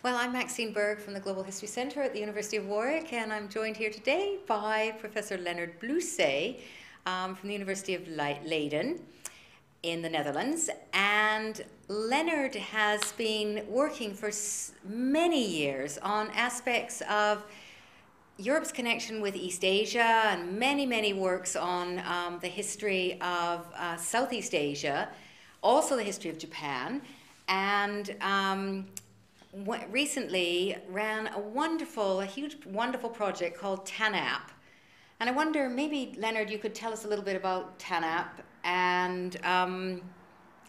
Well, I'm Maxine Berg from the Global History Centre at the University of Warwick, and I'm joined here today by Professor Leonard Blussé from the University of Leiden in the Netherlands. And Leonard has been working for many years on aspects of Europe's connection with East Asia and many works on the history of Southeast Asia, also the history of Japan, and recently ran a huge, wonderful project called TANAP. And I wonder, maybe, Leonard, you could tell us a little bit about TANAP and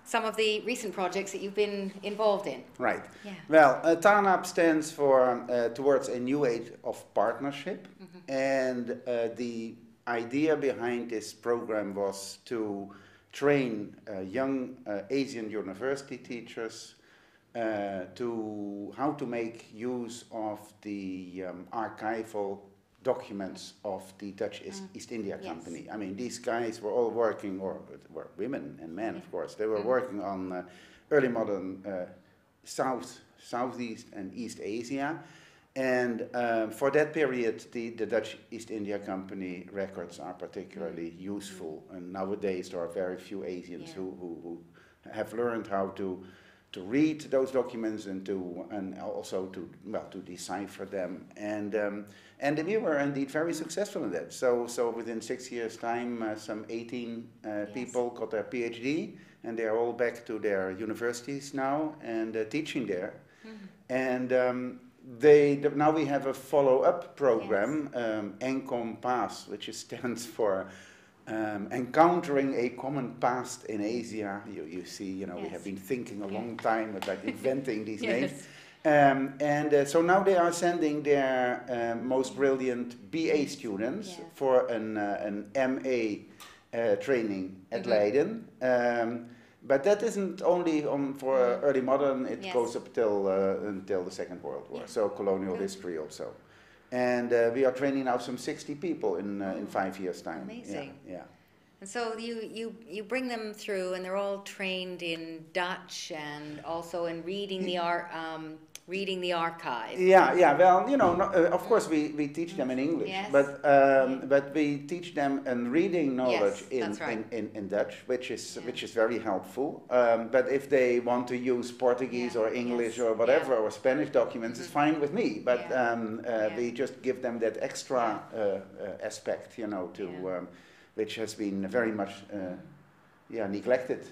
some of the recent projects that you've been involved in. Right. Yeah. Well, TANAP stands for Towards a New Age of Partnership. Mm-hmm. And the idea behind this program was to train young Asian university teachers to how to make use of the archival documents of the Dutch East India Company. Yes. I mean, these guys were all working, or were women and men, of course. They were working on early modern Southeast and East Asia. And for that period, the Dutch East India Company records are particularly useful. And nowadays, there are very few Asians who have learned how to read those documents and also to decipher them, and we were indeed very successful in that. So within 6 years' time, some 18 people got their PhD, and they are all back to their universities now and teaching there. Mm-hmm. And now we have a follow-up program, ENCOM PAST, which stands for encountering a common past in Asia. You see, we have been thinking a long time about inventing these names. So now they are sending their most brilliant BA students for an MA training at Leiden. But that isn't only for early modern, it goes up until the Second World War, so colonial history also. And we are training now some 60 people in 5 years' time. Amazing. Yeah. And so you bring them through, and they're all trained in Dutch and also in reading the archive. Yeah. Well, of course we teach them in English, but we teach them in reading knowledge in Dutch, which is very helpful. But if they want to use Portuguese or English or whatever or Spanish documents, it's fine with me. But we just give them that extra aspect, which has been very much neglected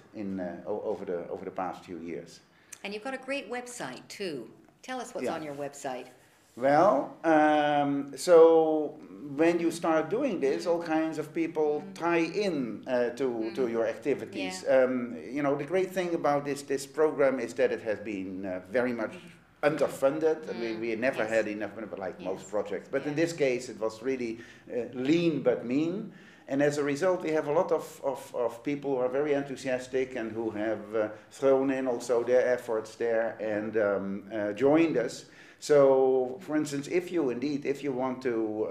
over the past few years. And you've got a great website too. Tell us what's on your website. Well, so when you start doing this, all kinds of people tie in to your activities. The great thing about this program is that it has been very much underfunded. I mean, we never had enough money, like most projects. But in this case, it was really lean but mean. And as a result, we have a lot of people who are very enthusiastic and who have thrown in also their efforts there and joined us. So, for instance, if you want to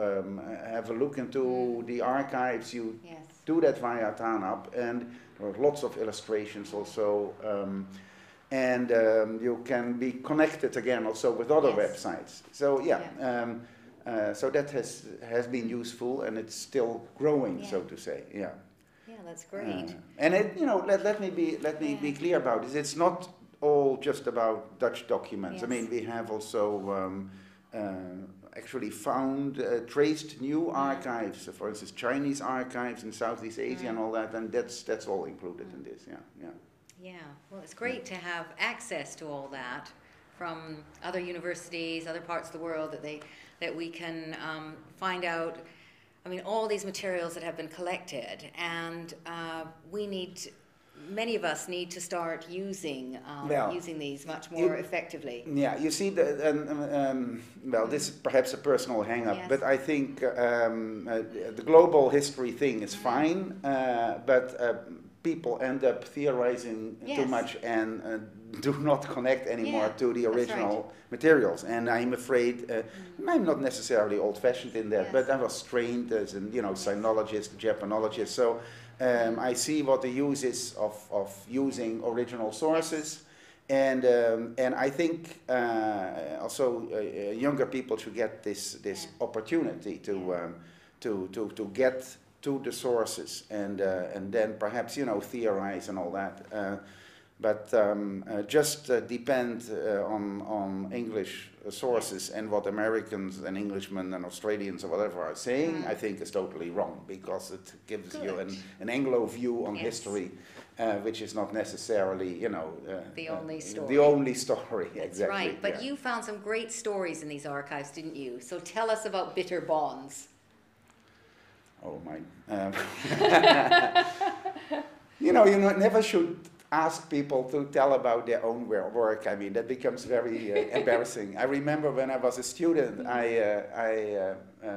have a look into the archives, you do that via TANAP, and there are lots of illustrations also. And you can be connected again also with other websites. So so that has been useful, and it's still growing, so to say. Yeah, that's great. And let me be clear about this. It's not all just about Dutch documents. I mean, we have also actually found traced new archives. For instance, Chinese archives in Southeast Asia and all that, and that's all included in this. Yeah. Well, it's great to have access to all that from other universities, other parts of the world that we can find out. I mean, all these materials that have been collected, and many of us need to start using these much more effectively. Yeah, you see, this is perhaps a personal hang-up, but I think the global history thing is fine, but people end up theorizing too much and do not connect anymore to the original materials. And I'm afraid, I'm not necessarily old-fashioned in that, but I was trained as a sinologist, Japanologist, so I see what the use is of using original sources And I think also younger people should get this opportunity to get to the sources and then perhaps theorize and all that. But just depend on English sources and what Americans and Englishmen and Australians or whatever are saying, I think is totally wrong, because it gives you an Anglo view on history, which is not necessarily, the only story. The only story, That's exactly. right, but you found some great stories in these archives, didn't you? So tell us about bitter bonds. Oh my! You never should ask people to tell about their own work. I mean, that becomes very embarrassing. I remember when I was a student, I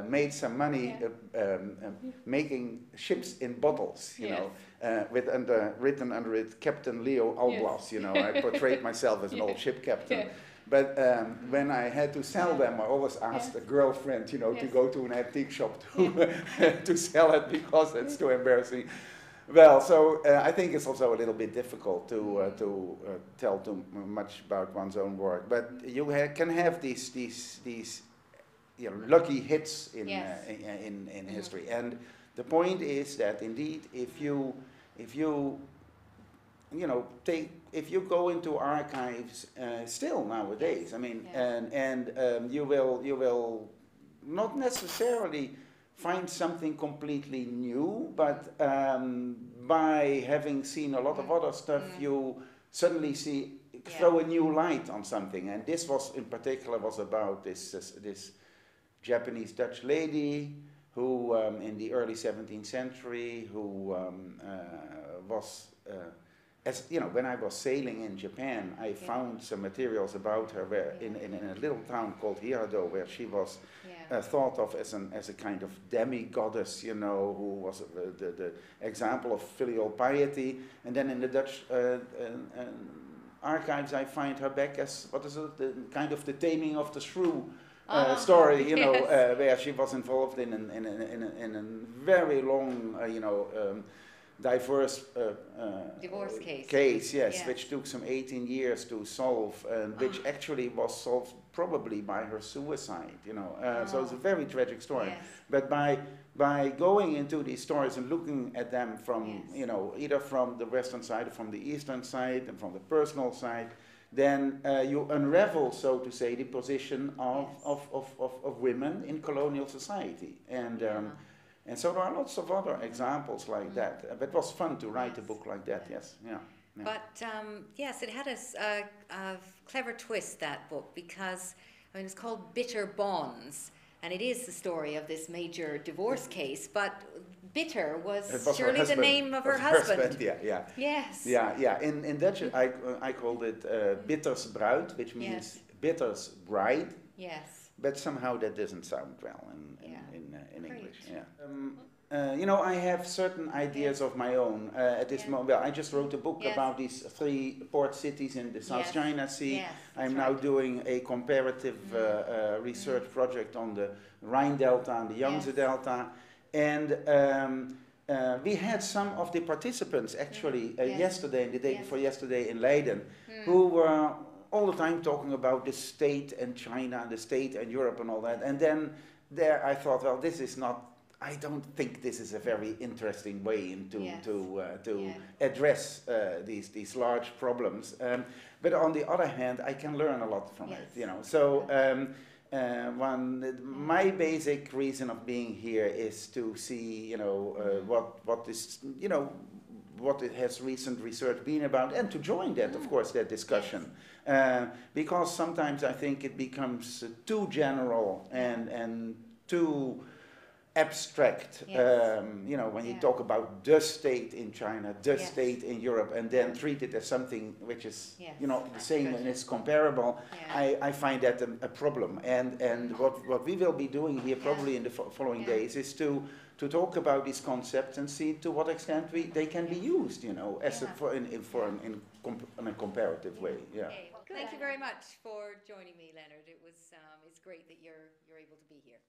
made some money making ships in bottles, with written under it Captain Leo Alblas. I portrayed myself as an old ship captain. But when I had to sell them, I always asked a girlfriend, to go to an antique shop to sell it, because it's too embarrassing. Well, so I think it's also a little bit difficult to tell too much about one's own work. But you can have these lucky hits in history. And the point is that indeed, if you go into archives still nowadays, I mean, and you will not necessarily find something completely new, but by having seen a lot of other stuff, you suddenly throw a new light on something. And this was in particular about this Japanese Dutch lady who in the early 17th century, who was when I was sailing in Japan, I found some materials about her where in a little town called Hirado, where she was thought of as a kind of demi-goddess, who was the example of filial piety. And then in the Dutch archives, I find her back as, the kind of the taming of the shrew story, where she was involved in a very long, diverse divorce case, which took some 18 years to solve, and which actually was solved probably by her suicide, so it's a very tragic story. But by going into these stories and looking at them from, either from the Western side or from the Eastern side and from the personal side, then you unravel, so to say, the position of women in colonial society. And so there are lots of other examples like that. But it was fun to write a book like that, yes. But yes, it had a clever twist, that book, because it's called Bitter Bonds, and it is the story of this major divorce case, but Bitter was surely the name of her husband. Yes. In Dutch, I called it Bitters Bruid, which means Bitter's bride. Yes. But somehow that doesn't sound well in English. I have certain ideas of my own at this moment. Well, I just wrote a book about these 3 port cities in the South China Sea. I'm now doing a comparative research project on the Rhine Delta and the Yangtze Delta. And we had some of the participants actually yesterday and the day before yesterday in Leiden, who were all the time talking about the state and China and the state and Europe and all that. And then there I thought, well, this is not, I don't think this is a very interesting way to address these large problems. But on the other hand, I can learn a lot from it, So my basic reason of being here is to see, what is, what it has recent research been about, and to join that, of course, that discussion. Because sometimes I think it becomes too general and too abstract, when you talk about the state in China, the state in Europe, and then treat it as something which is, the same and is comparable, I find that a problem. And what we will be doing here probably in the following days is to talk about these concepts and see to what extent they can be used, as in a comparative way. Okay. Well, thank you very much for joining me, Leonard. It's great that you're able to be here.